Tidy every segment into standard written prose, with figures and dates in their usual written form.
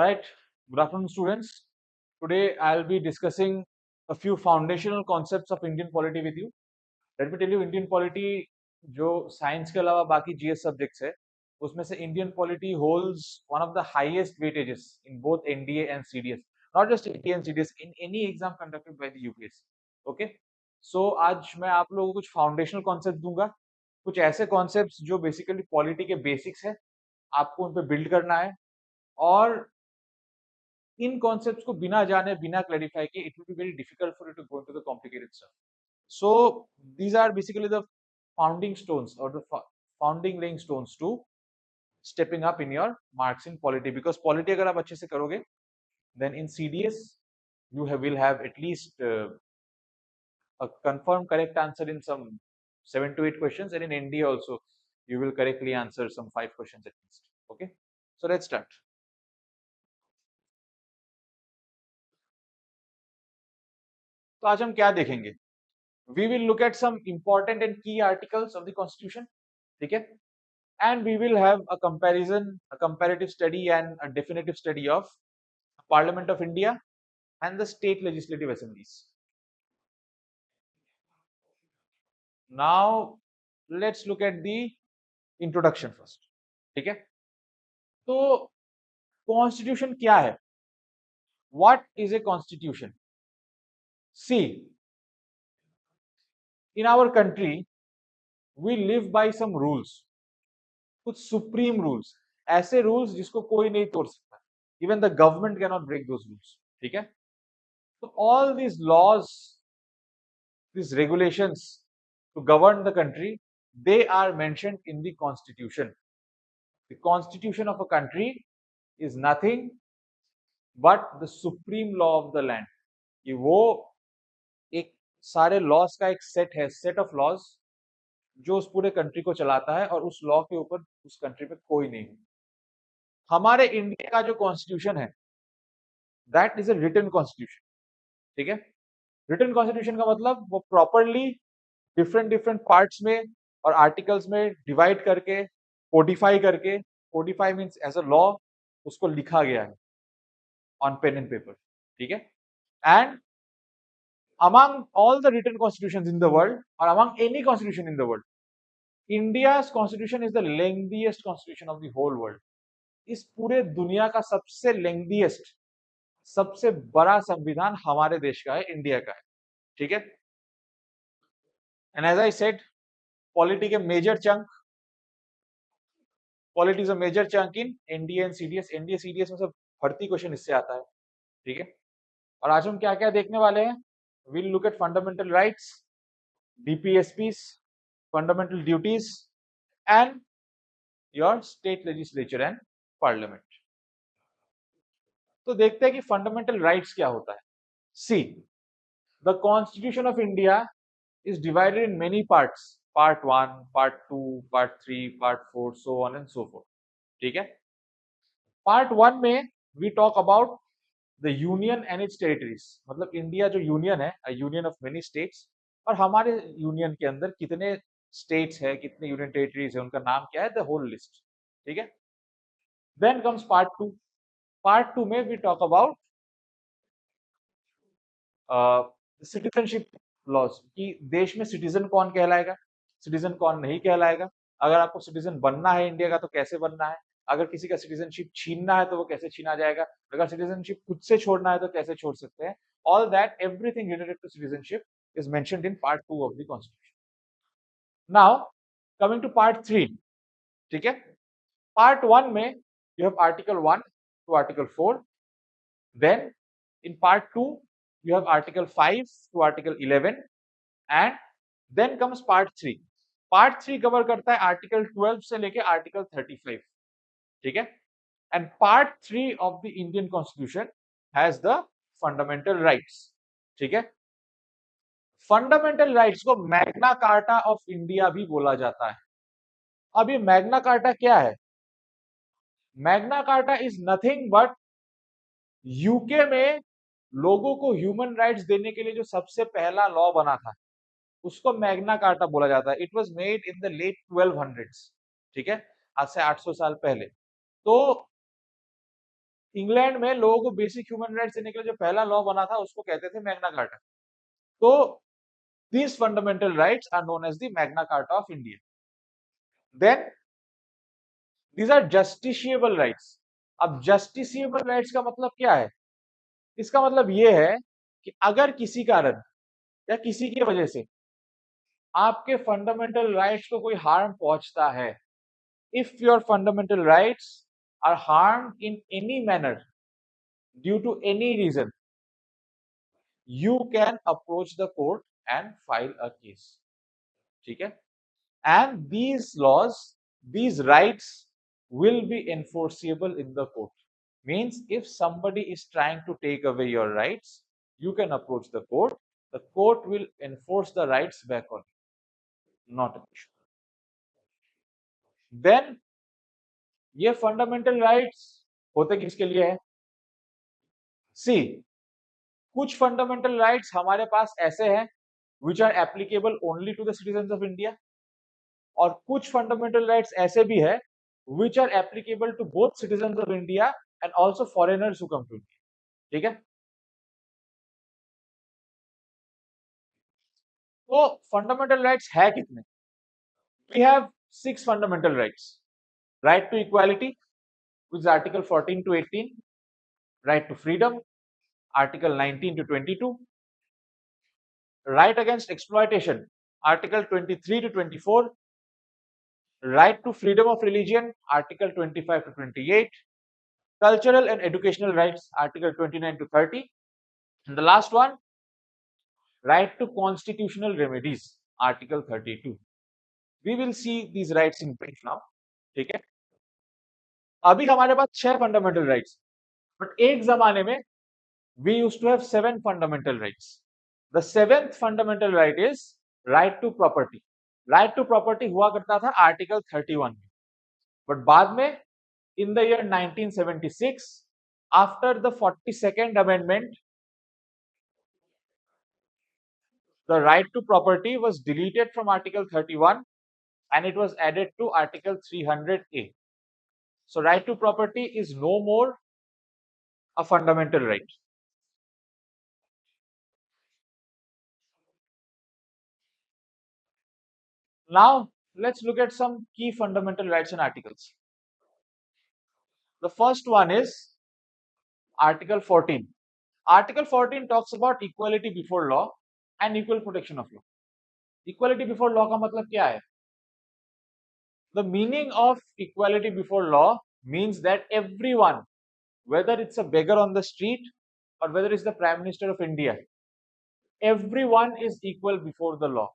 Alright, good afternoon students. Today I'll be discussing a few foundational concepts of Indian polity with you. Let me tell you, Indian polity जो science के अलावा बाकी GS subjects है उसमें से Indian polity holds one of the highest weightages in both NDA and CDS, not just NDA and CDS, in any exam conducted by the UPSC. Okay, so आज मैं आप लोगों को कुछ फाउंडेशनल कॉन्सेप्ट दूंगा, कुछ ऐसे कॉन्सेप्ट्स जो बेसिकली पॉलिटी के बेसिक्स है, आपको उन पे बिल्ड करना है. और इन कॉन्सेप्ट्स को बिना जाने बिना क्लैरिफाई किए it will be very difficult for you to go into the complicated stuff. So these are basically the founding stones और the founding laying stones to stepping up in your marks in polity, because polity अगर आप अच्छे से करोगे then in CDS you will have at least a confirmed correct answer in some 7 to 8 questions, and in NDA also you will correctly answer some 5 questions at least. Okay, so let's start. तो आज हम क्या देखेंगे? We will look at some important and key articles of the Constitution, ठीक है? And we will have a comparison, a comparative study and a definitive study of Parliament of India and the state legislative assemblies. Now let's look at the introduction first, ठीक है? तो Constitution क्या है? What is a Constitution? See, in our country we live by some rules, कुछ supreme rules, ऐसे rules जिसको कोई नहीं तोड़ सकता. Even the government can not break those rules. ठीक है, तो all these laws, these regulations to govern the country, they are mentioned in the constitution. The constitution of a country is nothing but the supreme law of the land. कि वो एक सारे laws का एक set है, set of laws जो उस पूरे कंट्री को चलाता है, और उस लॉ के ऊपर उस कंट्री पे कोई नहीं है. हमारे इंडिया का जो कॉन्स्टिट्यूशन है that is a written constitution. ठीक है, रिटन कॉन्स्टिट्यूशन का मतलब वो प्रॉपरली डिफरेंट डिफरेंट पार्ट्स में और आर्टिकल्स में डिवाइड करके कोडिफाई करके, codify means as a law, उसको लिखा गया है ऑन पेन एंड पेपर. ठीक है, and among all the written constitutions in the world, or among any constitution in the world, India's constitution is the lengthiest constitution of the whole world. इस पूरे दुनिया का सबसे लेंथीएस्ट, सबसे बड़ा संविधान हमारे देश का है, इंडिया का है. ठीक है, and as I said, polity के major chunk, polity is a major chunk in NDA and CDS. NDA CDS में सब भर्ती क्वेश्चन इससे आता है. ठीक है, और आज हम क्या क्या देखने वाले हैं? Will look at fundamental rights, DPSPs, fundamental duties and your state legislature and parliament. तो देखते हैं कि फंडामेंटल राइट्स क्या होता है. See, the constitution of India is divided in many parts, part 1, part 2, part 3, part 4, so on and so forth. ठीक है, part 1 में we talk about the union and its territories. मतलब इंडिया जो union है, a union of many states, और हमारे union के अंदर कितने स्टेट्स है, कितने यूनियन टेरिटरीज है, उनका नाम क्या है, द होल लिस्ट. ठीक है, then comes part 2. part 2 में we talk about citizenship laws, कि देश में सिटीजन कौन कहलाएगा, सिटीजन कौन नहीं कहलाएगा. अगर आपको सिटीजन बनना है इंडिया का तो कैसे बनना है, अगर किसी का सिटीजनशिप छीनना है तो वो कैसे छीना जाएगा, अगर सिटीजनशिप खुद से छोड़ना है तो कैसे छोड़ सकते हैं. All that, everything related to citizenship is mentioned in part 2 of the constitution. Now coming to part 3. ठीक है, पार्ट 1 में you have article 1 to article 4. Then in part 2 you have article 5 to article 11, and then comes part 3. part 3 cover करता है article 12 से लेके article 35. ठीक है, and part 3 of the Indian Constitution has the fundamental rights. ठीक है, fundamental rights को Magna carta of India भी बोला जाता है. अब ये मैग्ना कार्टा क्या है? Magna carta is nothing but UK में लोगों को ह्यूमन राइट्स देने के लिए जो सबसे पहला लॉ बना था उसको मैग्ना कार्टा बोला जाता है. It was made in the late 1200s. ठीक है, आज से 800 साल पहले. तो इंग्लैंड में लोगों को बेसिक ह्यूमन राइट्स देने के लिए जो पहला लॉ बना था उसको कहते थे मैग्ना कार्टा। तो these fundamental rights are known as the Magna Carta of India. Then these are justiciable rights. अब justiciable rights का मतलब क्या है? इसका मतलब ये है कि अगर किसी कारण या किसी की वजह से आपके फंडामेंटल राइट्स को कोई हार्म पहुंचता है, if your fundamental rights are harmed in any manner due to any reason, you can approach the court and file a case. ठीक है? And these laws, these rights will be enforceable in the court. Means if somebody is trying to take away your rights, you can approach the court. The court will enforce the rights back on you, not an issue. Then ये fundamental rights होते किसके लिए है? सी, कुछ fundamental rights हमारे पास ऐसे हैं which are applicable only to the citizens of India, और कुछ फंडामेंटल राइट्स ऐसे भी है which are applicable to both citizens of India and also foreigners who come to India. ठीक है? तो फंडामेंटल राइट्स है कितने? We have 6 fundamental rights. Right to equality, which is Article 14 to 18. Right to freedom, Article 19 to 22. Right against exploitation, Article 23 to 24. Right to freedom of religion, Article 25 to 28. Cultural and educational rights, Article 29 to 30. And the last one, right to constitutional remedies, Article 32. We will see these rights in brief now. ठीक है? अभी हमारे पास 6 fundamental rights, but एक जमाने में we used to have 7 fundamental rights. The 7th fundamental right is right to property. Right to property हुआ करता था Article 31 में, बट बाद में in the year 1976, after the 42nd amendment, the right to property was deleted from Article 31 and it was added to Article 300A. So right to property is no more a fundamental right. Now let's look at some key fundamental rights and articles. The first one is Article 14. Article 14 talks about equality before law and equal protection of law. Equality before law का मतलब क्या है? The meaning of equality before law means that everyone, whether it's a beggar on the street or whether it's the Prime Minister of India, everyone is equal before the law.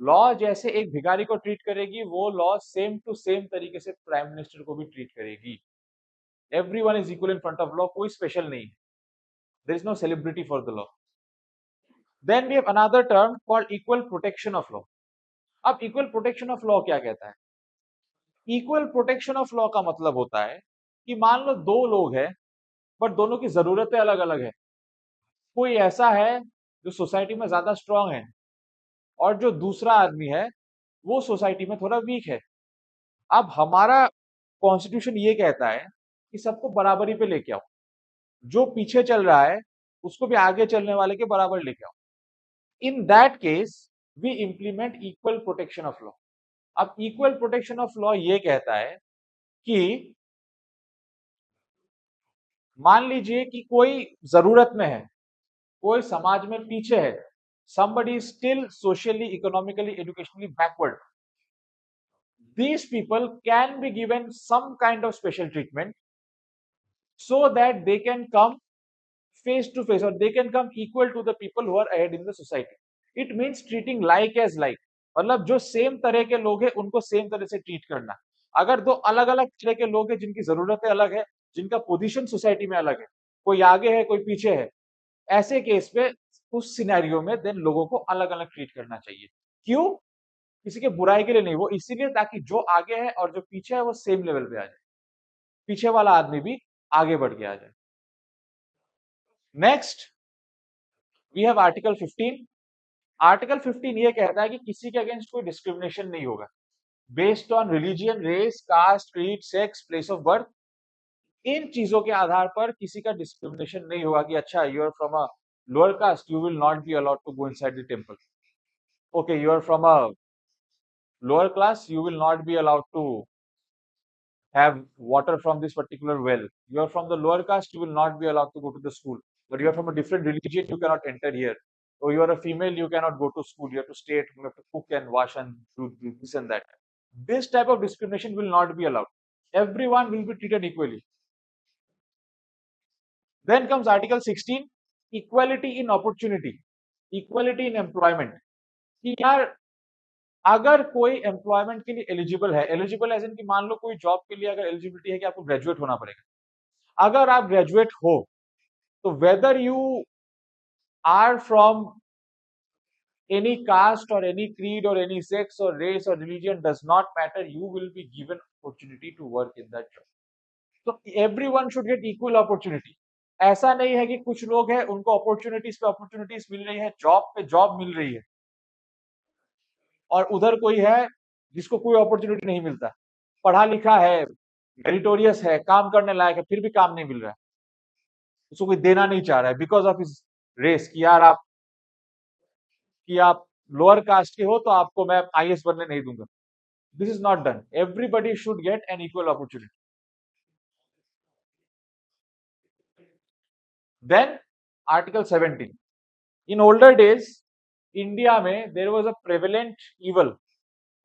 Law जैसे एक भिखारी को treat करेगी, वो law same to same तरीके से prime minister को भी ट्रीट करेगी. Everyone is equal in front of law, कोई स्पेशल नहीं. There is no celebrity for the law. Then we have another term called equal protection of law. अब equal protection of law क्या कहता है? Equal protection of law का मतलब होता है कि मान लो दो लोग हैं बट दोनों की जरूरतें अलग अलग है. कोई ऐसा है जो सोसाइटी में ज्यादा स्ट्रांग है और जो दूसरा आदमी है वो सोसाइटी में थोड़ा वीक है. अब हमारा कॉन्स्टिट्यूशन ये कहता है कि सबको बराबरी पे लेके आओ, जो पीछे चल रहा है उसको भी आगे चलने वाले के बराबर लेके आओ. In that case we implement equal protection of law. अब इक्वल प्रोटेक्शन ऑफ लॉ ये कहता है कि मान लीजिए कि कोई जरूरत में है, कोई समाज में पीछे है, somebody is still socially, economically, educationally backward. These people can be given some kind of special treatment so that they can come face to face or they can come equal to the people who are ahead in the society. It means treating like as like. मतलब जो same तरह के लोग हैं उनको same तरह से treat करना. अगर दो अलग अलग तरह के लोग हैं जिनकी जरूरतें अलग है, जिनका पोजीशन सोसाइटी में अलग है, कोई आगे है कोई पीछे है, ऐसे केस पे उस सिनेरियो में देन लोगों को अलग अलग ट्रीट करना चाहिए. क्यों? किसी के बुराई के लिए नहीं, वो इसीलिए ताकि जो आगे है और जो पीछे है वो सेम लेवल पे आ जाए, पीछे वाला आदमी भी आगे बढ़ के आ जाए. Next we have article 15. Article 15 ये कहता है कि किसी के अगेंस्ट कोई डिस्क्रिमिनेशन नहीं होगा based on religion, race, caste, creed, sex, place of birth. इन चीजों के आधार पर किसी का डिस्क्रिमिनेशन नहीं होगा कि अच्छा you are from a lower caste, you will not be allowed to go inside the temple. Okay, you are from a lower class, you will not be allowed to have water from this particular well. You are from the lower caste, you will not be allowed to go to the school. But you are from a different religion, you cannot enter here. Or you are a female, you cannot go to school. You have to stay at home, you have to cook and wash and do this and that. This type of discrimination will not be allowed. Everyone will be treated equally. Then comes Article 16, equality in opportunity, equality in employment. कि यार अगर कोई employment के लिए eligible है, eligible as in कि मान लो कोई जॉब के लिए अगर एलिजिबिलिटी है कि आपको ग्रेजुएट होना पड़ेगा. अगर आप ग्रेजुएट हो तो whether you are from any caste or any creed or any sex or race or religion does not matter, you will be given opportunity to work in that job. So everyone should get equal opportunity. ऐसा नहीं है कि कुछ लोग हैं उनको opportunities पे opportunities मिल रही है, जॉब पे जॉब मिल रही है, और उधर कोई है जिसको कोई अपॉर्चुनिटी नहीं मिलता, पढ़ा लिखा है, मेरिटोरियस है, काम करने लायक है, फिर भी काम नहीं मिल रहा है, उसको कोई देना नहीं चाह रहा है बिकॉज ऑफ हिज रेस कि यार आप लोअर कास्ट के हो तो आपको मैं आईएएस बनने नहीं दूंगा. This is not done. Everybody should get an equal opportunity. Then article 17. In older days India में there was a prevalent evil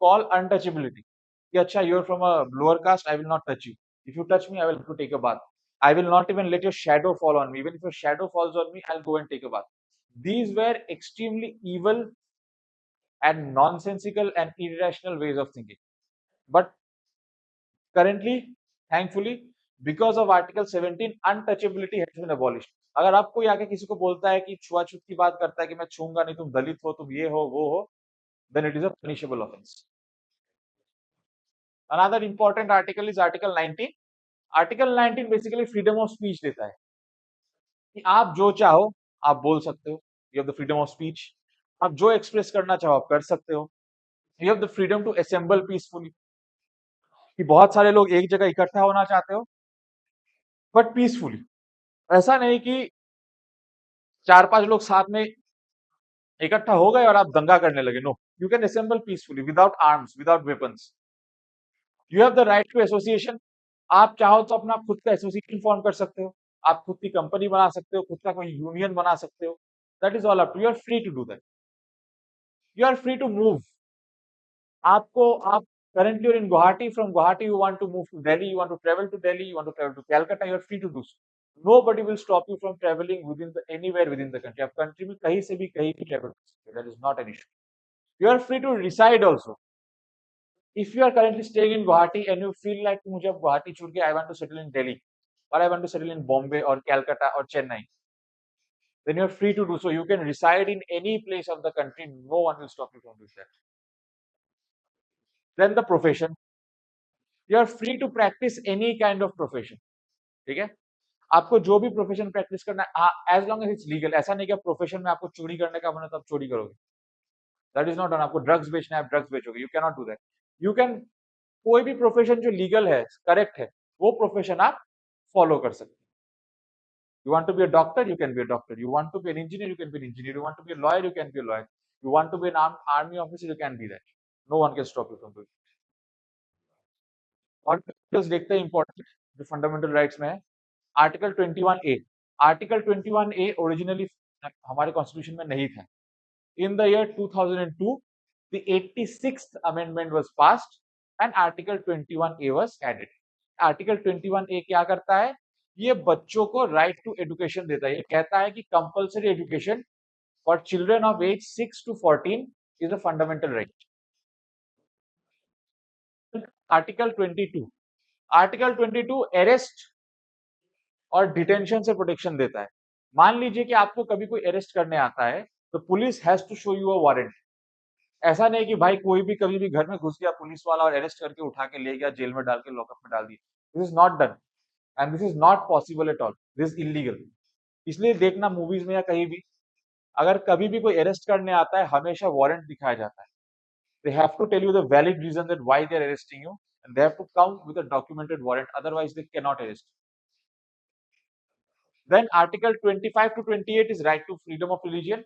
call untouchability कि अच्छा you are from a lower caste, I will not touch you. If you touch me I will to take a bath. I will not even let your shadow fall on me. Even if your shadow falls on me, I'll go and take a bath. These were extremely evil and nonsensical and irrational ways of thinking. But currently, thankfully, because of Article 17, untouchability has been abolished. अगर आप कोई आके किसी को बोलता है कि छुआछूत की बात करता है कि मैं छूंगा नहीं, तुम दलित हो, तुम ये हो वो हो, then it is a punishable offense. Another important article is Article 19. Article 19 basically freedom of speech देता है कि आप जो चाहो आप बोल सकते हो. You have the freedom of speech. आप जो एक्सप्रेस करना चाहो आप कर सकते हो. You have the freedom to assemble peacefully, कि बहुत सारे लोग एक जगह इकट्ठा होना चाहते हो बट पीसफुली. ऐसा नहीं कि 4-5 लोग साथ में इकट्ठा हो गए और आप दंगा करने लगे. No, you can assemble peacefully without arms, without weapons. You have the right to association. आप चाहो तो अपना खुद का एसोसिएशन फॉर्म कर सकते हो, आप खुद की कंपनी बना सकते हो, खुद का कोई यूनियन बना सकते हो. That is all up to you. Are free to do that. You are free to move. आपको आप currently you're in Guwahati. From Guwahati you want to move to Delhi, you want to travel to Delhi, you want to travel to Calcutta, you are free to do so. Nobody will stop you from traveling within the anywhere within the country. आप country में कहीं से भी कहीं भी travel कर सकते हो. That is not an issue. You are free to reside also. If you are currently staying in Guwahati and you feel like मुझे अब Guwahati छोड़ के I want to settle in Delhi or I want to settle in Bombay or Calcutta or Chennai, then you are free to do so. You can reside in any place of the country. No one will stop you from doing that. Then the profession. You are free to practice any kind of profession. ठीक है, आपको जो भी profession practice करना है as long as it's legal. ऐसा नहीं कि प्रोफेशन में आपको चोरी करने का मन है तो आप चोरी करोगे. That is not done. आपको ड्रग्स बेचना है आप ड्रग्स बेचोगे. You can not do that. You can कोई भी प्रोफेशन जो लीगल है, करेक्ट है, वो प्रोफेशन आप फॉलो कर सकते. You want to be a doctor, you can be a doctor. You want to be an engineer, you can be an engineer. You want to be a lawyer, you can be a lawyer. You want to be an army officer, you can be that. No one can stop you from doing. और देखते हैं important जो fundamental rights में है. Article 21A. Article 21A originally हमारे constitution में नहीं था. In the year 2002, the 86th amendment was passed and Article 21A was added. Article 21A क्या करता है? ये बच्चों को right to education देता है. ये कहता है कि compulsory education for children of age 6 to 14 is a fundamental right. Article 22. Article 22 arrest और डिटेंशन से प्रोटेक्शन देता है. मान लीजिए कि आपको कभी कोई अरेस्ट करने आता है तो police has to show you a warrant. ऐसा नहीं कि भाई कोई भी कभी भी घर में घुस गया पुलिस वाला और अरेस्ट करके उठा के ले गया, जेल में डाल के लॉकअप में डाल दिया. This is not done and this is not possible at all. This is illegal. इसलिए देखना मूवीज में या कहीं भी अगर कभी भी कोई अरेस्ट करने आता है हमेशा वारंट दिखाया जाता है. They have to tell you the valid reason that why they are arresting you and they have to come with a documented warrant, otherwise they can not arrest. Then article 25 to 28 is right to freedom of religion.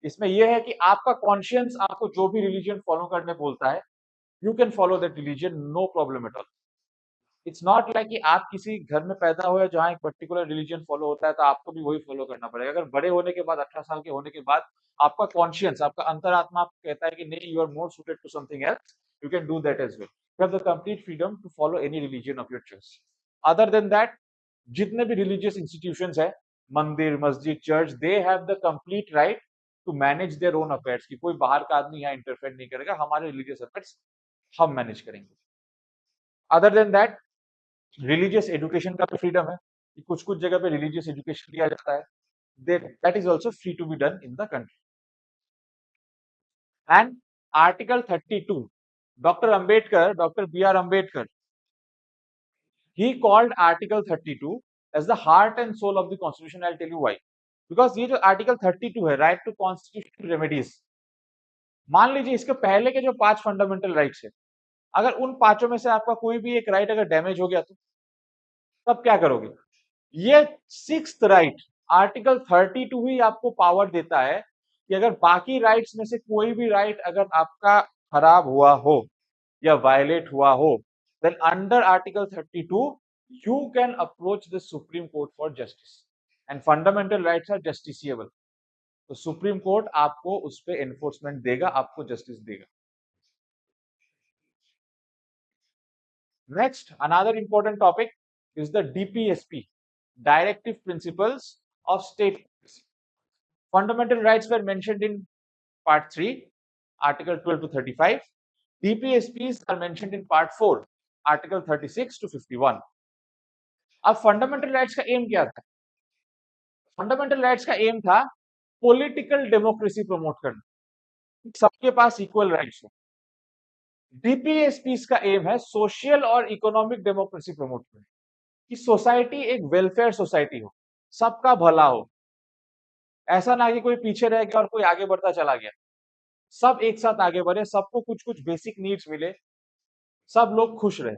इसमें यह है कि आपका conscience आपको जो भी religion follow करने बोलता है, you can follow that religion, no problem at all. It's not like कि आप किसी घर में पैदा हुए जहाँ एक पर्टिकुलर रिलीजन फॉलो होता है तो आपको भी वही फॉलो करना पड़ेगा। अगर बड़े होने के बाद 18 साल के होने के बाद आपका कॉन्शियंस, आपका अंतरात्मा आपको कहता है कि नहीं, you are more suited to something else, you can do that as well. You have the complete freedom to follow any religion of your choice. Other than that, जितने भी रिलीजियस इंस्टीट्यूशंस है, मंदिर, मस्जिद, church, they have the complete right to manage their own affairs, कि कोई बाहर का आदमी यहाँ इंटरफेयर नहीं करेगा, हमारे रिलीजियस अफेयर्स हम मैनेज करेंगे। Other than that, religious education का भी फ्रीडम है कि कुछ कुछ जगह पे रिलीजियस एजुकेशन दिया जाता है, that is also free to be done in the country. And article 32, doctor B R Ambedkar, he called article 32 as the heart and soul of the constitution। I'll tell you why। because ये जो article 32 है, right to constitutional remedies, मान लीजिए इसके पहले के जो 5 fundamental rights है, अगर उन पांचों में से आपका कोई भी एक राइट अगर डैमेज हो गया तो तब क्या करोगे? ये 6th राइट, आर्टिकल 32 ही आपको पावर देता है कि अगर बाकी राइट्स में से कोई भी राइट अगर आपका खराब हुआ हो या वायलेट हुआ हो, then under article 32 you can approach the supreme court for justice, and fundamental rights are justiciable। तो सुप्रीम कोर्ट आपको उस पे एनफोर्समेंट देगा, आपको जस्टिस देगा। Next, another important topic is the DPSP, Directive Principles of State Policy। Fundamental rights were mentioned in Part 3, Article 12 to 35। DPSPs are mentioned in Part 4, Article 36 to 51। अब fundamental rights का M क्या था? Fundamental rights का M था political democracy promote करना, सबके पास equal rights हो। DPSP का एम है सोशल और इकोनॉमिक डेमोक्रेसी प्रमोट करना, कि सोसाइटी एक वेलफेयर सोसाइटी हो, सबका भला हो, ऐसा ना कि कोई पीछे रह गया और कोई आगे बढ़ता चला गया, सब एक साथ आगे बढ़े, सबको कुछ कुछ बेसिक नीड्स मिले, सब लोग खुश रहे।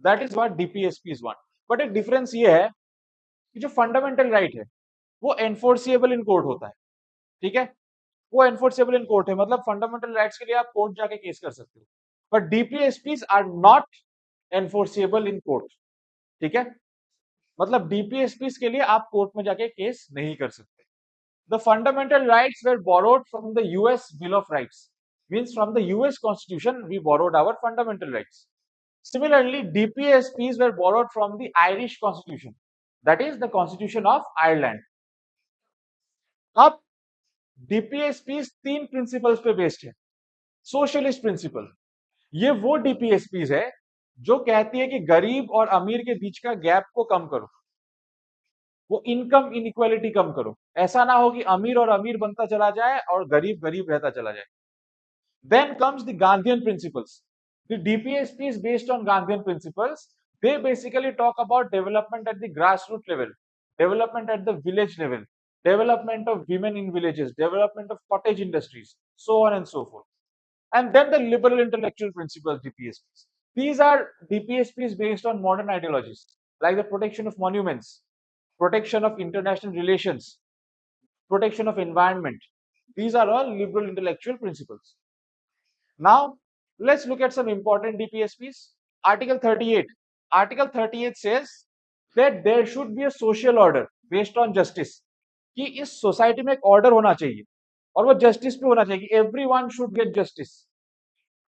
That is what DPSP is want. But एक डिफरेंस ये है कि जो फंडामेंटल राइट है वो एनफोर्सिएबल इन कोर्ट होता है, ठीक है, वो एनफोर्सेबल इन कोर्ट है, मतलब फंडामेंटल राइट्स के लिए आप कोर्ट जाके केस कर सकते हो, but DPSPs are not enforceable in court, ठीक है, मतलब डीपीएसपीज के लिए आप कोर्ट में जाके केस नहीं कर सकते। The fundamental rights were borrowed from the US bill of rights, means from the US constitution we borrowed our fundamental rights. Similarly, DPSPs were borrowed from the Irish constitution, that is the constitution of Ireland। अब DPSPs 3 principles पे based है। Socialist principal, ये वो DPSPs है जो कहती है कि गरीब और अमीर के बीच का गैप को कम करो, वो इनकम इनइक्वालिटी कम करो, ऐसा ना हो कि अमीर और अमीर बनता चला जाए और गरीब गरीब रहता चला जाए। Then comes the Gandhian principles। The DPSP is based on Gandhian principles। They basically talk about development at the grassroots level, development at the village level, development of women in villages, development of cottage industries, so on and so forth। And then the liberal intellectual principles, DPSPs. These are DPSPs based on modern ideologies like the protection of monuments, protection of international relations, protection of environment. These are all liberal intellectual principles। Now, let's look at some important DPSPs। Article 38. Article 38 says that there should be a social order based on justice, कि इस society में एक order होना चाहिए और वो justice पे होना चाहिए, एवरीवन शुड गेट जस्टिस।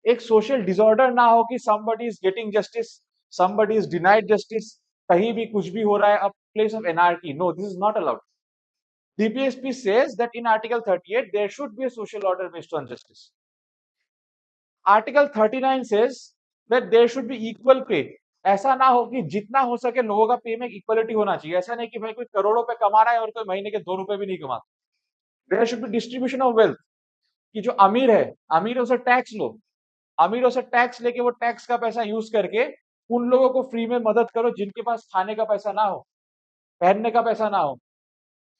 एक सोशल डिसऑर्डर ना हो कि somebody is getting justice, somebody is denied justice, कहीं भी कुछ भी हो रहा है, a place of anarchy। No, this is not allowed। DPSP says that in Article 38 there should be a social order based on justice। Article 39 says that there should be equal pay। ऐसा ना हो कि जितना हो सके लोगों का पे में इक्वलिटी होना चाहिए, ऐसा नहीं कि भाई कोई करोड़ों पे कमा रहा है और कोई महीने के 2 रुपए भी नहीं कमाता। There should be distribution of wealth, कि जो अमीर है, अमीरों से टैक्स लो, अमीरों से टैक्स लेके वो टैक्स का पैसा यूज करके उन लोगों को फ्री में मदद करो जिनके पास खाने का पैसा ना हो, पहनने का पैसा ना हो।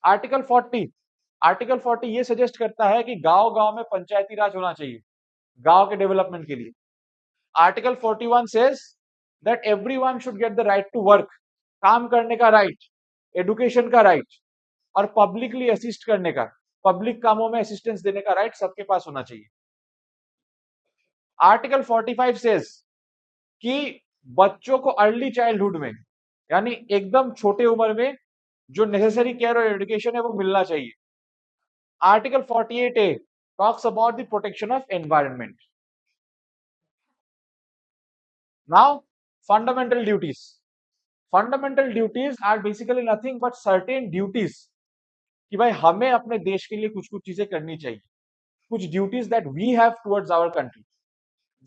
आर्टिकल 40, आर्टिकल 40 ये सजेस्ट करता है कि गांव गांव में पंचायती राज होना चाहिए गांव के डेवलपमेंट के लिए। Article 41 says that everyone should get the right to work, काम करने का राइट, एडुकेशन का राइट और पब्लिकली असिस्ट करने का, पब्लिक कामों में असिस्टेंस देने का राइट सबके पास होना चाहिए। आर्टिकल 45 सेज कि बच्चों को अर्ली चाइल्डहुड में, यानी एकदम छोटे उम्र में जो नेसेसरी केयर और एजुकेशन है वो मिलना चाहिए। Article 48A talks about the protection of environment. Now fundamental duties. Fundamental duties are basically nothing but certain duties कि भाई हमें अपने देश के लिए कुछ कुछ चीजें करनी चाहिए, कुछ duties that we have towards our country.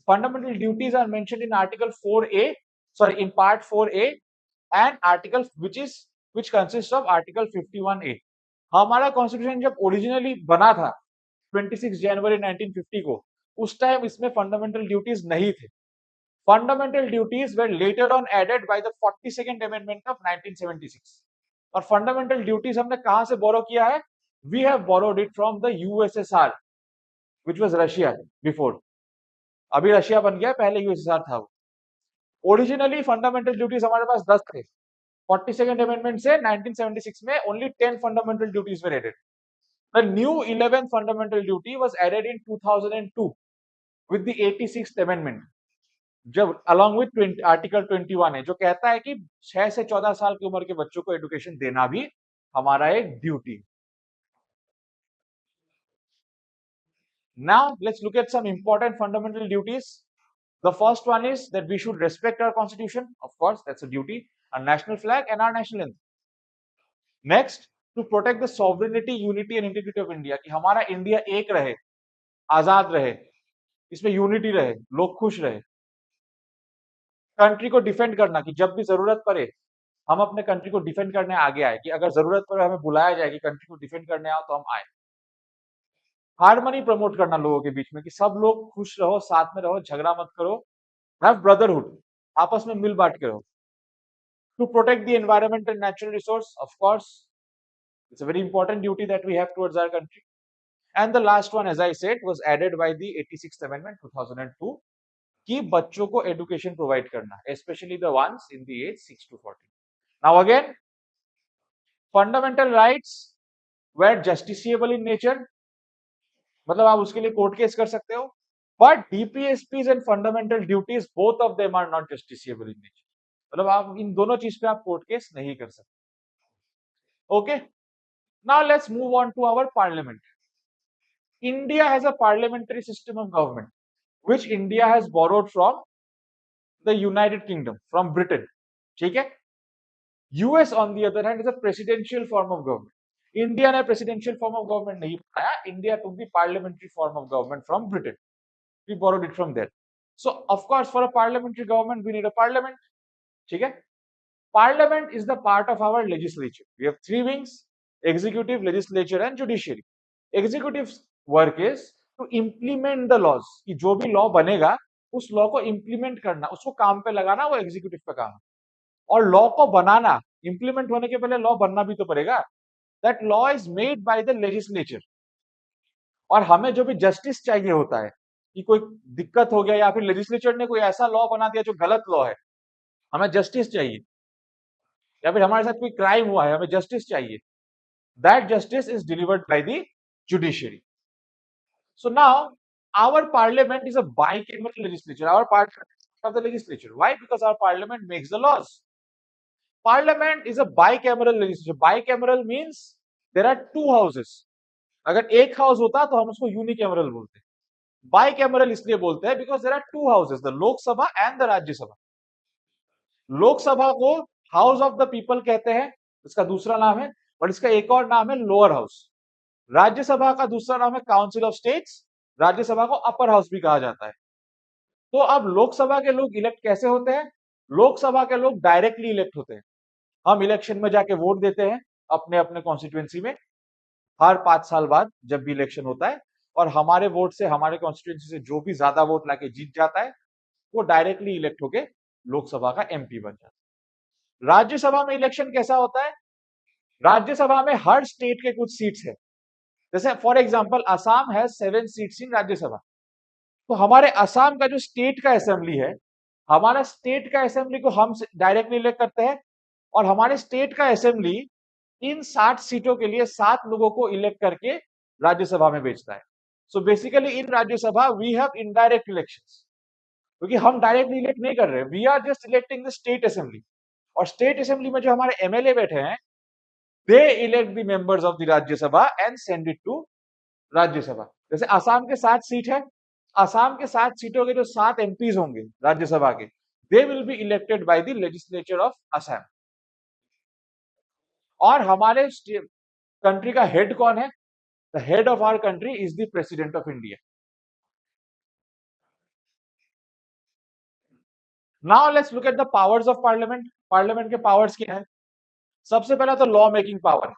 Fundamental duties are mentioned in Article 4A, sorry, in Part 4A, and Article which consists of Article 51A. हमारा कॉन्स्टिट्यूशन जब ओरिजिनली बना था 26 जनवरी 1950 को, उस टाइम इसमें फंडामेंटल ड्यूटीज नहीं थे। Fundamental duties were later on added by the 42nd amendment of 1976। और फंडामेंटल ड्यूटीज हमने कहां से बोरो किया है? We have borrowed it from the USSR which was Russia before. अभी रशिया बन गया, पहले यूएसएसआर था वो। ओरिजिनली फंडामेंटल ड्यूटीज हमारे पास 10 थे। 42nd अमेंडमेंट से 1976 में only 10 fundamental duties were added. The new 11th fundamental duty was added in 2002 with the 86th amendment, जब अलॉन्ग विद आर्टिकल 21 है, जो कहता है कि 6 से 14 साल की उम्र के बच्चों को एजुकेशन देना भी हमारा एक duty. Now let's look at some important fundamental duties. The first one is that we should respect our constitution. Of course, that's a duty. Our national flag and our national anthem. Next, to protect the sovereignty, unity and integrity of India. कि हमारा India एक रहे, आजाद रहे, इसमें unity रहे, लोग खुश रहे। कंट्री को डिफेंड करना कि जब भी जरूरत पड़े हम अपने कंट्री को डिफेंड करने आगे आए, कि अगर जरूरत पड़े हमें बुलाया जाए कि कंट्री को डिफेंड करने आओ तो हम आए। हार्मनी प्रमोट करना लोगों के बीच में कि सब लोग खुश रहो, साथ में रहो, झगड़ा मत करो, हैव ब्रदरहुड, आपस में मिल बांट के रहो। To protect the environment and natural resource, of course, it's a very important duty that we have towards our country. And the last one, as I said, was added by the 86th Amendment 2002 कि बच्चों को education provide करना, especially the ones in the age 6 to 14. Now again, fundamental rights were justiciable in nature, मतलब आप उसके लिए court case कर सकते हो, but DPSPs and fundamental duties, both of them are not justiciable in nature. मतलब आप इन दोनों चीज पे आप कोर्ट केस नहीं कर सकते। Okay, now let's move on to our parliament. India has a parliamentary system of government which India has borrowed from the United Kingdom, from Britain. ठीक है? US on the other hand is a presidential form of government. India ने presidential form of government नहीं बनाया, India took the parliamentary form of government from Britain. We borrowed it from there. So of course for a parliamentary government we need a parliament. ठीक है? Parliament is the part of our legislature. We have three wings: executive, legislature and judiciary. Executive work is to implement the laws, कि जो भी law बनेगा उस law को implement करना, उसको काम पे लगाना, वो executive का काम है। और law को बनाना, implement होने के पहले law बनना भी तो पड़ेगा। That law is made by the legislature. और हमें जो भी justice चाहिए होता है कि कोई दिक्कत हो गया या फिर legislature ने कोई ऐसा law बना दिया जो गलत law है, हमें justice चाहिए, या फिर हमारे साथ कोई क्राइम हुआ है, हमें जस्टिस चाहिए, that justice is delivered by the judiciary. So now our parliament is a bicameral legislature. Our parliament of the legislature. Why? Because our parliament makes the laws. Parliament is a bicameral legislature. Bicameral means there are two houses. अगर एक house होता तो हम उसको unicameral बोलते हैं। Bicameral इसलिए बोलते हैं because there are two houses, the Lok Sabha and the Rajya Sabha. Lok Sabha को हाउस ऑफ द पीपल कहते हैं, इसका दूसरा नाम है, और इसका एक और नाम है लोअर हाउस। राज्यसभा का दूसरा नाम है काउंसिल ऑफ स्टेट्स, राज्यसभा को अपर हाउस भी कहा जाता है। तो अब लोकसभा के लोग इलेक्ट कैसे होते हैं? लोकसभा के लोग डायरेक्टली इलेक्ट होते हैं। हम इलेक्शन में जाके वोट देते हैं अपने अपने कॉन्स्टिट्यूएंसी में, हर 5 साल बाद जब भी इलेक्शन होता है, और हमारे वोट से, हमारे कॉन्स्टिट्यूएंसी से जो भी ज्यादा वोट लाके जीत जाता है वो डायरेक्टली इलेक्ट होके लोकसभा का एमपी बन जाता है। राज्यसभा में इलेक्शन कैसा होता है? राज्यसभा में हर स्टेट के कुछ सीट्स है, जैसे फॉर एग्जांपल असम है 7 सीट्स इन राज्यसभा। तो हमारे असम का जो स्टेट का असेंबली है, हमारा स्टेट का असेंबली को हम डायरेक्टली इलेक्ट करते हैं, और हमारे स्टेट का असेंबली इन 60 सीटों के लिए 7 लोगों को इलेक्ट करके राज्यसभा में भेजता है। So basically in Rajya Sabha we have indirect elections, क्योंकि हम डायरेक्टली इलेक्ट नहीं कर रहे, we are just electing the state assembly. और स्टेट असेंबली में जो हमारे एमएलए बैठे हैं, they elect the members of the Rajya Sabha and send it to Rajya Sabha. जैसे आसाम के 7 सीट है, आसाम के 7 सीटों के जो 7 एमपीज होंगे राज्यसभा के, they will be elected by the legislature of Assam. और हमारे कंट्री का हेड कौन है? The head of our country is the president of India. Now let's look at the powers of parliament. Parliament के पावर्स क्या है? सबसे पहला तो लॉ मेकिंग पावर।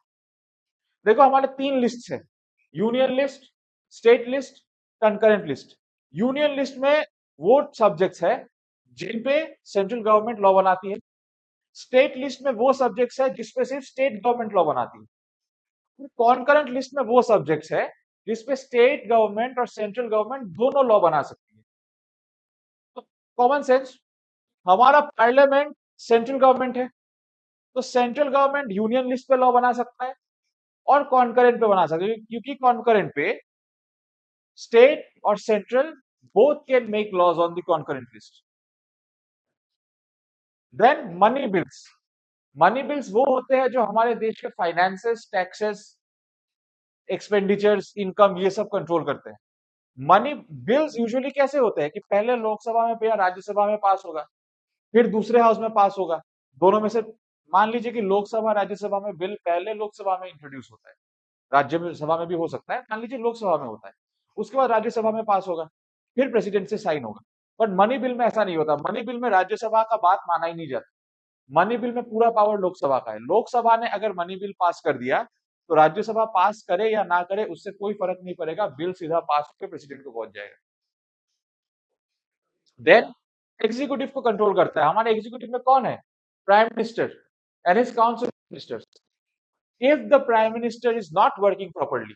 देखो हमारे 3 लिस्ट है, union list, state list, concurrent list. Union list में वो सब्जेक्ट्स है जिन पे सेंट्रल गवर्नमेंट लॉ बनाती है। स्टेट लिस्ट में वो सब्जेक्ट्स है जिसपे सिर्फ स्टेट गवर्नमेंट लॉ बनाती है। कॉन्करेंट लिस्ट में वो सब्जेक्ट्स है जिसपे स्टेट गवर्नमेंट और सेंट्रल गवर्नमेंट दोनों लॉ बना सकती है। तो कॉमन सेंस, हमारा पार्लियामेंट सेंट्रल गवर्नमेंट है, तो सेंट्रल गवर्नमेंट यूनियन लिस्ट पे लॉ बना सकता है और कॉन्करेंट पे बना सकते हैं, क्योंकि कॉन्करेंट पे स्टेट और central both can make laws on the concurrent list. Then money bills. Money bills वो होते हैं जो हमारे देश के फाइनेंसेस, टैक्सेस, एक्सपेंडिचर्स, इनकम, ये सब कंट्रोल करते हैं। मनी बिल्स यूजुअली कैसे होते हैं कि पहले लोकसभा में या राज्यसभा में पास होगा, फिर दूसरे हाउस में पास होगा, दोनों में से। मान लीजिए कि लोकसभा राज्यसभा में बिल पहले लोकसभा में इंट्रोड्यूस होता है, राज्य में सभा में भी हो सकता है, मान लीजिए लोकसभा में होता है, उसके बाद राज्यसभा में पास होगा, फिर प्रेसिडेंट से साइन होगा। बट मनी बिल में ऐसा नहीं होता। मनी बिल में राज्यसभा का बात माना ही नहीं जाता। मनी बिल में पूरा पावर लोकसभा का है। लोकसभा ने अगर मनी बिल पास कर दिया तो राज्यसभा पास करे या ना करे उससे कोई फर्क नहीं पड़ेगा, बिल सीधा पास होकर प्रेसिडेंट को पहुंच जाएगा। देन एग्जीक्यूटिव को कंट्रोल करता है। हमारे एग्जीक्यूटिव में कौन है? Prime minister and his council ministers. if the prime minister is not working properly,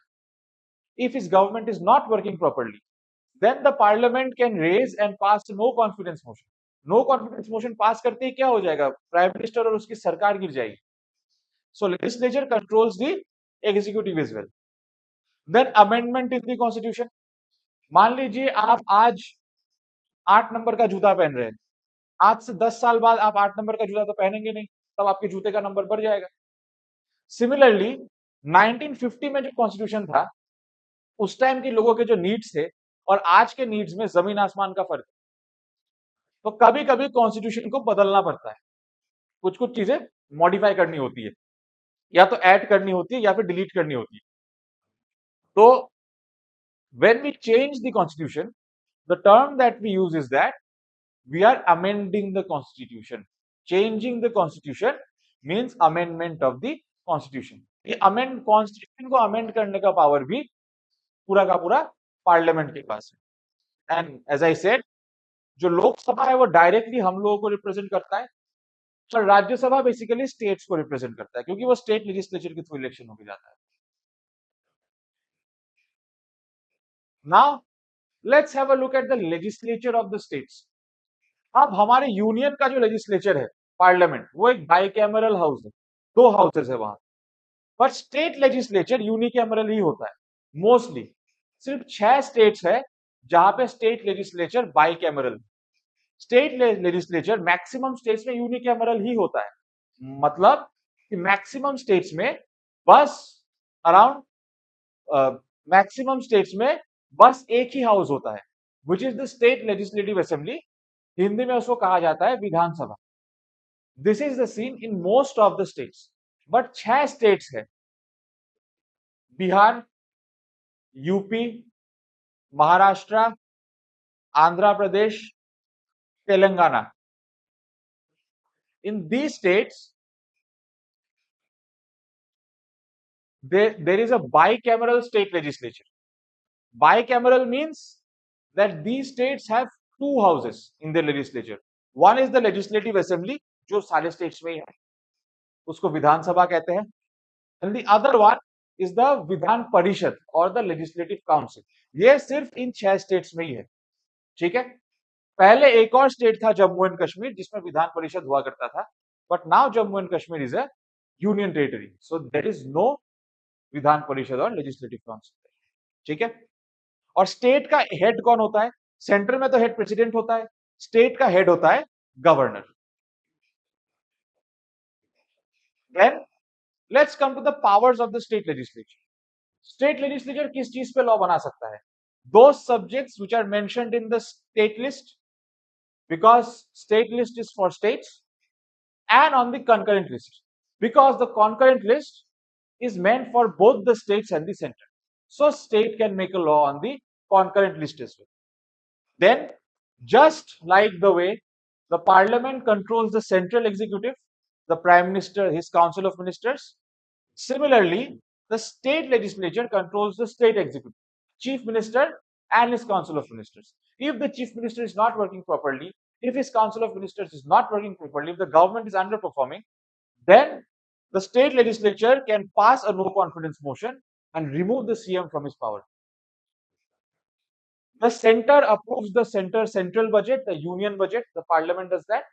if his government is not working properly, then the parliament can raise and pass no confidence motion. No confidence motion pass करते ही क्या हो जाएगा? Prime minister और उसकी सरकार गिर जाएगी। So legislature controls the executive as well. Then amendment in the constitution. मान लीजिए आप आज 8 नंबर का जूता पहन रहे हैं, आज से 10 साल बाद आप 8 नंबर का जूता तो पहनेंगे नहीं, तब आपके जूते का नंबर बढ़ जाएगा। सिमिलरली 1950 में जो कॉन्स्टिट्यूशन था, उस टाइम के लोगों के जो नीड्स थे और आज के नीड्स में जमीन आसमान का फर्क है। तो कभी कभी कॉन्स्टिट्यूशन को बदलना पड़ता है, कुछ कुछ चीजें मॉडिफाई करनी होती है, या तो ऐड करनी होती है या फिर डिलीट करनी होती है। तो when we change the constitution, the term that we use is that we are amending the constitution. Changing the constitution means amendment of the constitution. ये अमेंड कॉन्स्टिट्यूशन को अमेंड करने का पावर भी पूरा का पूरा पार्लियामेंट के पास है। एंड एज आई सेड, जो लोकसभा है वो डायरेक्टली हम लोगों को रिप्रेजेंट करता है, और राज्यसभा बेसिकली स्टेट्स को रिप्रेजेंट करता है, क्योंकि वो स्टेट लेजिस्लेचर के थ्रू इलेक्शन होकर जाता है। Now let's have a look at the legislature of the states. अब हमारे यूनियन का जो लेजिस्लेचर है, पार्लियामेंट, वो एक बाइकैमरल हाउस है, 2 हाउसेस है वहां। पर स्टेट लेजिस्लेचर यूनिकैमरल ही होता है मोस्टली। सिर्फ 6 स्टेट्स है जहां पे state legislature bicameral. State legislature maximum states में यूनिकैमरल ही होता है, मतलब कि मैक्सिमम स्टेट्स में बस अराउंड मैक्सिमम स्टेट्स में बस एक ही हाउस होता है, which is the state legislative assembly. Hindi में उसको कहा जाता है Vidhan Sabha. This is the scene in most of the states. But 6 states है, Bihar, UP, Maharashtra, Andhra Pradesh, Telangana. In these states there is a bicameral state legislature. Bicameral means that these states have 2 houses in their legislature. One is the legislative assembly, जो सारे states में ही है, उसको विधानसभा कहते हैं। And the other one is the Vidhan Parishad और the legislative council. ये सिर्फ इन 6 स्टेट्स में ही है, ठीक है। पहले एक और स्टेट था जम्मू एंड कश्मीर, जिसमें विधान परिषद हुआ करता था, but now Jammu and Kashmir is a union territory, so there is no Vidhan Parishad और लेजिस्लेटिव काउंसिल, ठीक है। और स्टेट का हेड कौन होता है? सेंटर में तो हेड प्रेसिडेंट होता है, स्टेट का हेड होता है governor. Then let's come to the powers of the state legislature. State legislature किस चीज पे लॉ बना सकता है? दो subjects which are mentioned in the state list, because state list is for states, and on the concurrent list, because the concurrent list is meant for both the states and the center, so state can make a law on the concurrent list as well. Then just like the way the parliament controls the central executive, the prime minister, his council of ministers, similarly the state legislature controls the state executive, chief minister and his council of ministers. If the chief minister is not working properly, if his council of ministers is not working properly, if the government is underperforming, then the state legislature can pass a no confidence motion and remove the CM from his power. The center approves the central budget, the union budget, the parliament does that.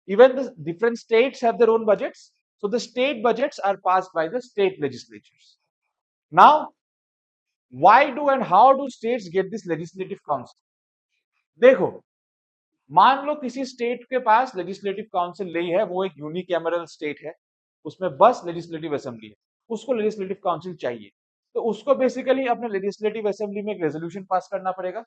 Even the different states have their own budgets, so the state budgets are passed by the state legislatures. Now, why do and how do states get this legislative council? देखो, मान लो किसी state के पास legislative council नहीं है, वो एक unicameral state है, उसमें बस लेजिस्लेटिव असेंबली है, उसको लेजिस्लेटिव काउंसिल चाहिए, तो उसको बेसिकली अपने लेजिस्लेटिव असेंबली में एक रेजोल्यूशन पास करना पड़ेगा,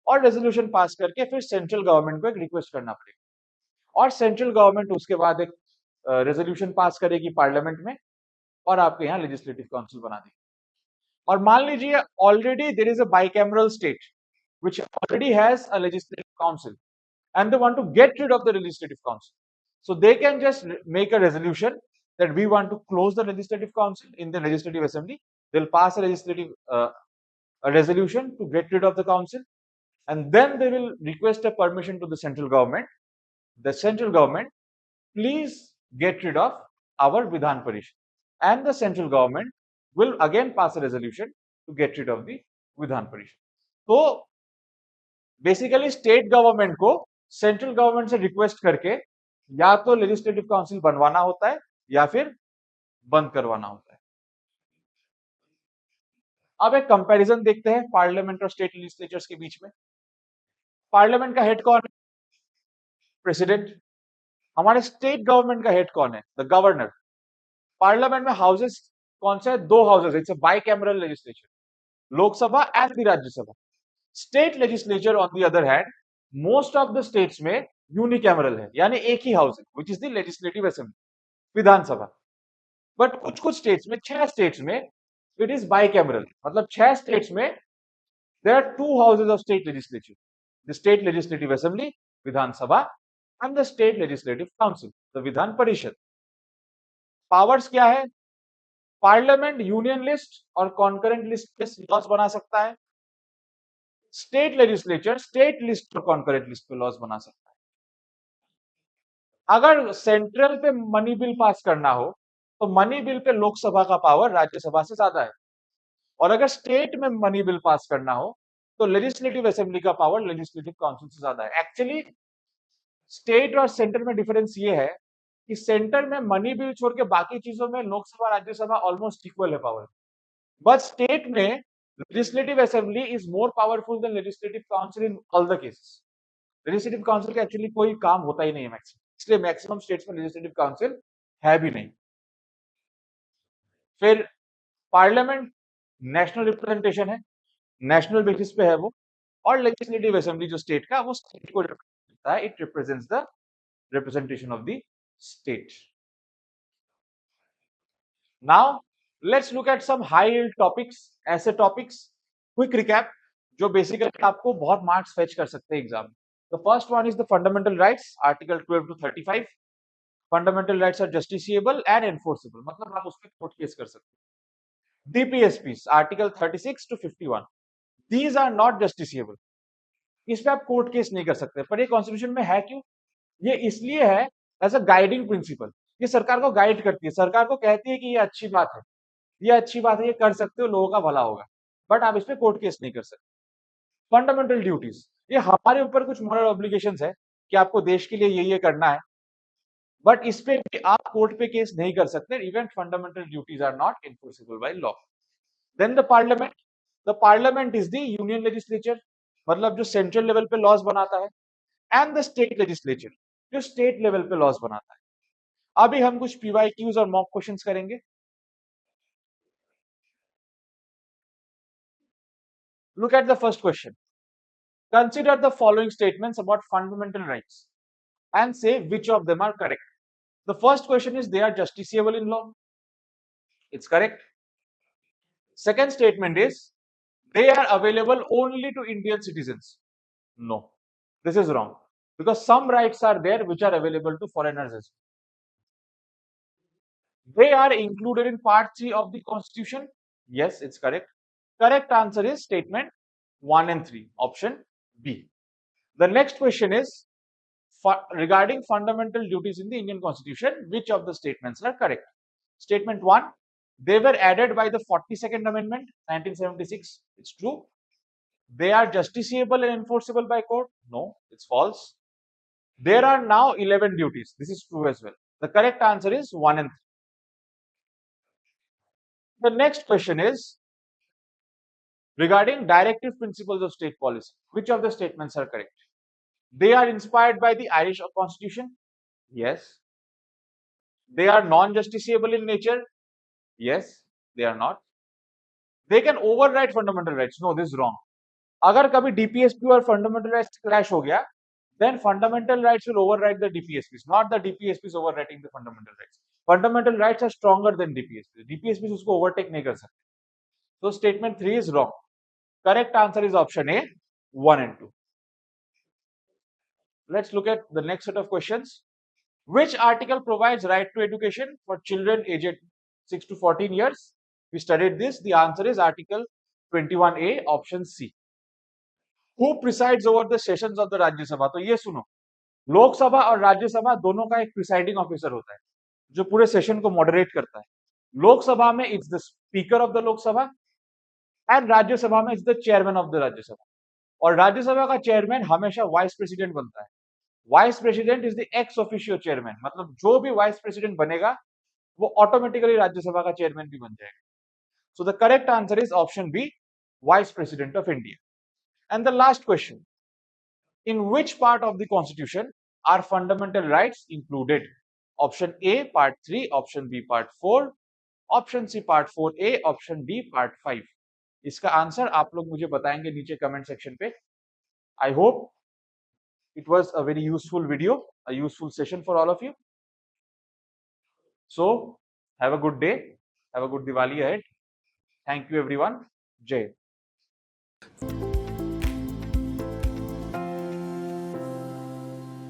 और रेजोल्यूशन पास करके फिर सेंट्रल गवर्नमेंट को एक रिक्वेस्ट करना पड़ेगा, और सेंट्रल गवर्नमेंट उसके बाद एक रेजोल्यूशन पास करेगी पार्लियामेंट में, और आपके यहाँ लेजिस्लेटिव काउंसिल बना देगी। और मान लीजिए already there is a bicameral state which already has a legislative council, and they want to get rid of the legislative council, so they can just make a resolution that we want to close the legislative council in the legislative assembly. They'll pass a legislative a resolution to get rid of the council, and then they will request a permission to the central government. The central government, please get rid of our Vidhan Parishad, and the central government will again pass a resolution to get rid of the Vidhan Parishad. तो basically state government को central government से request करके या तो legislative council बनवाना होता है या फिर बंद करवाना होता है। अब एक कंपैरिजन देखते हैं पार्लियामेंट और स्टेट लेजिस्लेचर्स के बीच में। पार्लियामेंट का हेड कौन है? प्रेसिडेंट। हमारे स्टेट गवर्नमेंट का हेड कौन है? The governor. पार्लियामेंट में हाउसेस कौन से? दो houses, it's a bicameral legislature, Lok Sabha and the Rajya Sabha. State legislature on the other hand, most of the states में यूनिकैमरल है, यानी एक ही हाउस है, which is the legislative assembly, Vidhan Sabha. But कुछ कुछ स्टेट्स में, 6 स्टेट्स में इट इज बाइकैमरल, मतलब 6 स्टेट्स में there are 2 houses of state legislature, the state legislative assembly, Vidhan Sabha, and the state legislative council, the Vidhan Parishad. Powers क्या है? Parliament union list और concurrent list पे लॉज बना सकता है, स्टेट लेजिस्लेचर स्टेट लिस्ट और कॉन्करेंट लिस्ट पे लॉज बना सकता है। अगर सेंट्रल पे मनी बिल पास करना हो तो मनी बिल पे लोकसभा का पावर राज्यसभा से ज्यादा है, और अगर स्टेट में मनी बिल पास करना हो तो लेजिस्लेटिव असेंबली का पावर लेजिस्लेटिव काउंसिल से ज्यादा है। एक्चुअली स्टेट और सेंटर में डिफरेंस ये है कि सेंटर में मनी बिल छोड़ के बाकी चीजों में लोकसभा राज्यसभा ऑलमोस्ट इक्वल है पावर, बट स्टेट में legislative assembly is more powerful than legislative council in all the cases. legislative council का एक्चुअली कोई काम होता ही नहीं है मैक्सिमम, इसलिए मैक्सिमम स्टेट्स में legislative council है भी नहीं। फिर पार्लियामेंट नेशनल रिप्रेजेंटेशन है, नेशनल बेसिस पे है वो, और लेजिस्लेटिव असेंबली जो स्टेट का, वो स्टेट को रिप्रेजेंट करता है, it represents the representation of the state. Now let's look at some high yield topics, ऐसे टॉपिक्स, क्विक रिकैप जो बेसिकली आपको बहुत मार्क्स फेच कर सकते हैं एग्जाम में। The first one is the fundamental rights, article 12 to 35। Fundamental rights are justiciable and enforceable, मतलब आप उस पर कोर्ट केस कर सकते हैं। DPSPs, article 36 to 51, these are not justiciable, इस पे आप कोर्ट केस नहीं कर सकते। पर ये कॉन्स्टिट्यूशन में है क्यों? ये इसलिए है एज अ गाइडिंग प्रिंसिपल, ये सरकार को गाइड करती है, सरकार को कहती है कि ये अच्छी बात है, ये अच्छी बात है, ये कर सकते हो, लोगों का भला होगा, बट आप इस पे कोर्ट केस नहीं कर सकते। फंडामेंटल ड्यूटीज, ये हमारे ऊपर कुछ मॉरल ऑब्लिगेशंस है कि आपको देश के लिए ये करना है, बट इस पे भी आप कोर्ट पे केस नहीं कर सकते, even fundamental duties are not enforceable by law. Then the parliament is the union legislature, मतलब जो सेंट्रल लेवल पे लॉज बनाता है, एंड द स्टेट लेजिस्लेचर, जो स्टेट लेवल पे लॉज बनाता है। अभी हम कुछ पीवाईक्यूज और मॉक क्वेश्चंस करेंगे। Look at the first question. Consider the following statements about fundamental rights and say which of them are correct. The first question is they are justiciable in law. It's correct. Second statement is they are available only to Indian citizens. No, this is wrong, because some rights are there which are available to foreigners as well. They are included in part 3 of the constitution. Yes, it's correct. Correct answer is statement 1 and 3, option B. The next question is regarding fundamental duties in the Indian constitution, which of the statements are correct? Statement 1, they were added by the 42nd amendment 1976. It's true. They are justiciable and enforceable by court. No, it's false. There are now 11 duties. This is true as well. The correct answer is 1 and 3. The next question is regarding directive principles of state policy. Which of the statements are correct? They are inspired by the Irish constitution. Yes. They are non-justiciable in nature. Yes, they are not. They can override fundamental rights. No, this is wrong. अगर कभी DPSP और fundamental rights clash हो गया, then fundamental rights will override the DPSPs, not the DPSPs overriding the fundamental rights. Fundamental rights are stronger than DPSPs. DPSPs उसको overtake नहीं कर सकते. So statement 3 is wrong. Correct answer is option A, 1 and 2. Let's look at the next set of questions. Which article provides right to education for children aged 6 to 14 years? We studied this. The answer is Article 21A, option C. Who presides over the sessions of the Rajya Sabha? तो ये सुनो, लोकसभा और राज्यसभा दोनों का एक presiding officer होता है जो पूरे सेशन को मॉडरेट करता है। लोकसभा में it's the speaker of the Lok Sabha and Rajya Sabha में it's the chairman of the Rajya Sabha. और राज्यसभा का चेयरमैन हमेशा वाइस प्रेसिडेंट बनता है। Vice president is the ex officio chairman, मतलब जो भी वाइस प्रेसिडेंट बनेगा वो ऑटोमेटिकली राज्यसभा का चेयरमैन भी बन जाएगा। So the correct answer is option B, vice president of India. And the last question, in which part of the constitution are fundamental rights included? Option A part 3, option B part 4, option C part 4A, option D part 5. इसका answer आप लोग मुझे बताएंगे नीचे comment section पे। I hope it was a very useful video, a useful session for all of you. So have a good day, have a good Diwali ahead. Thank you everyone. Jai.